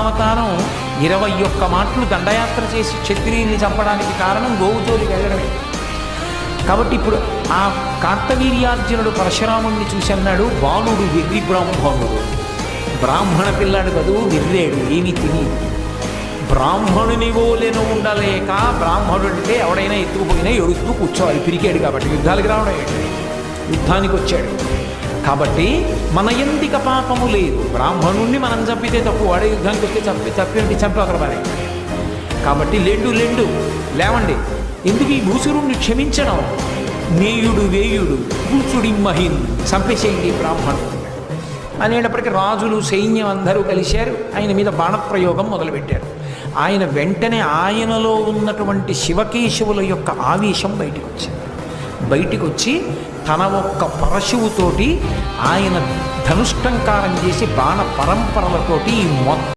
అవతారం 21 మాటలు దండయాత్ర చేసి క్షత్రియుల్ని చంపడానికి కారణం గోవు జోలికి వెళ్ళడమే. కాబట్టి ఇప్పుడు ఆ కార్తవీర్యార్జునుడు పరశురాముణ్ణి చూసి అన్నాడు, బాణుడు వెర్రి బ్రాహ్మణుడు, బ్రాహ్మణ పిల్లాడు కదూ, వెర్రేడు, ఏమీ తెలియదు. బ్రాహ్మణుని ఓలెను ఉండలేక, బ్రాహ్మణుడు అంటే ఎవడైనా ఎత్తుకుపోయినా ఎడుతూ కూర్చోవాలి, పిరికాడు కాబట్టి యుద్ధాలకు రావడం ఏంటి, యుద్ధానికి వచ్చాడు కాబట్టి మన ఎందిక పాపము లేదు. బ్రాహ్మణుణ్ణి మనం చంపితే తప్పు, వాడే యుద్ధానికి వస్తే చంపి అక్కడ పడే. కాబట్టి లెండు లేవండి, ఎందుకు ఈ భూసురుణ్ణి క్షమించడం, నేయుడు వేయుడు భూసుడి మహిన్, చంపేసేయండి బ్రాహ్మణుడు అనేటప్పటికీ రాజులు సైన్యం అందరూ కలిశారు, ఆయన మీద బాణప్రయోగం మొదలుపెట్టారు. ఆయన వెంటనే ఆయనలో ఉన్నటువంటి శివకేశవుల యొక్క ఆవేశం బయటికి వచ్చి తన ఒక్క పరశువుతోటి ఆయన ధనుష్టంకారం చేసి బాణ పరంపరలతోటి ఈ మొత్తం